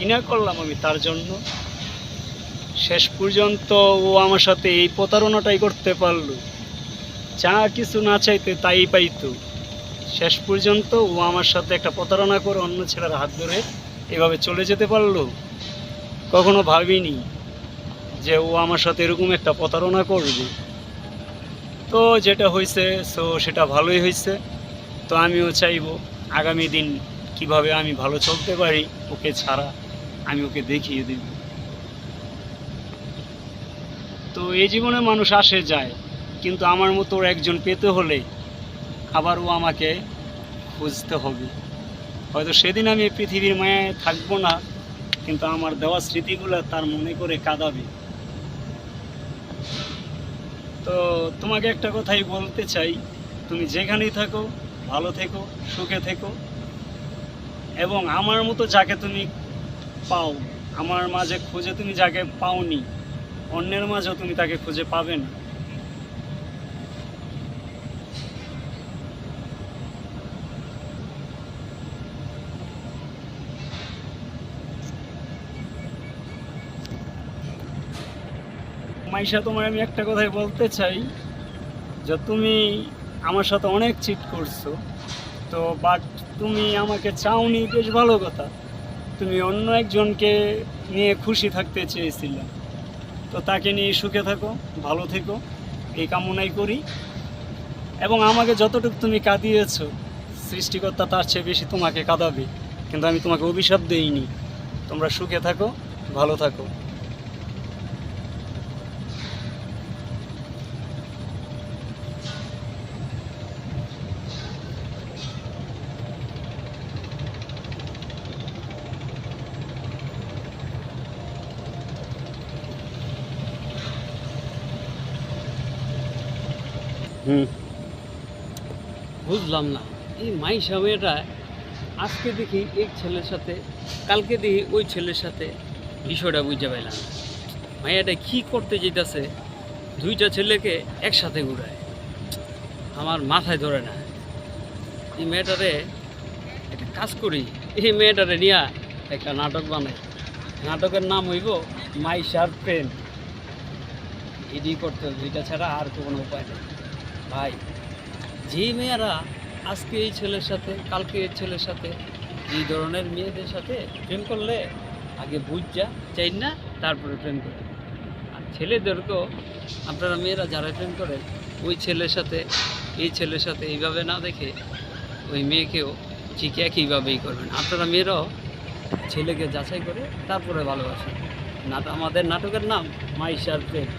কি না করলাম আমি তার জন্য। শেষ পর্যন্ত ও আমার সাথে এই প্রতারণাটাই করতে পারলো। যা কিছু না চাইতে তাই পাইতো। শেষ পর্যন্ত ও আমার সাথে একটা প্রতারণা করে অন্য ছেলের হাত ধরে এভাবে চলে যেতে পারলো। কখনো ভাবিনি যে ও আমার সাথে এরকম একটা প্রতারণা করবে। তো যেটা হয়েছে সেটা ভালোই হয়েছে। তো আমিও চাইবো আগামী দিন কিভাবে আমি ভালো চলতে পারি, ওকে ছাড়া আমি ওকে দেখিয়ে দেব। তো এই জীবনে মানুষ আসে যায়, কিন্তু আমার মতো ওর একজন পেতে হলে আবার ও আমাকে খুঁজতে হবে। হয়তো সেদিন আমি এই পৃথিবীর মায়ায় থাকবো না, কিন্তু আমার দেওয়া স্মৃতিগুলো তার মনে করে কাঁদাবে। তো তোমাকে একটা কথাই বলতে চাই, তুমি যেখানেই থাকো ভালো থেকো, সুখে থেকো। এবং আমার মতো যাকে তুমি পাও, আমার মাঝে খুঁজে তুমি যাকে পাওনি, অন্যের মাঝেও তুমি তাকে খুঁজে পাবে না। মাইশা, তোমার আমি একটা কথাই বলতে চাই, যে তুমি আমার সাথে অনেক চিট করছো। তো বাট তুমি আমাকে চাওনি, বেশ ভালো কথা। তুমি অন্য একজনকে নিয়ে খুশি থাকতে চেয়েছিলে। তো তাকে নিয়ে সুখে থাকো, ভালো থেকো, এই কামনাই করি। এবং আমাকে যতটুকু তুমি কাঁদিয়েছো, সৃষ্টিকর্তা তার চেয়ে বেশি তোমাকে কাঁদাবে। কিন্তু আমি তোমাকে অভিশাপ দেইনি। তোমরা সুখে থাকো, ভালো থাকো। হুম। বুঝলাম না, এই মাইশা মেয়েটা আজকে দেখি এক ছেলের সাথে, কালকে দেখি ওই ছেলের সাথে, বিষয়টা বুঝতে পাইলাম না। মাইয়াটা কী করতে যেতেছে, দুইটা ছেলেকে একসাথে ঘুরায়, আমার মাথায় ধরে না। এই মেয়েটারে একটা কাজ করি, এই মেয়েটারে নিয়ে একটা নাটক বানাই। নাটকের নাম হইব মাইশার প্রেম। এটি করতে হবে, দুইটা ছাড়া আর কোনো উপায় নেই ভাই। যেই মেয়েরা আজকে এই ছেলের সাথে, কালকে এই ছেলের সাথে, এই ধরনের মেয়েদের সাথে প্রেম করলে আগে বুঝা চাই না, তারপরে প্রেম করে। আর ছেলেদেরকেও আপনারা মেয়েরা যারা প্রেম করেন, ওই ছেলের সাথে এই ছেলের সাথে এইভাবে না দেখে ওই মেয়েকেও ঠিক একইভাবেই করবেন। আপনারা মেয়েরাও ছেলেকে যাচাই করে তারপরে ভালোবাসেন। আমাদের নাটকের নাম মাইশার প্রেম।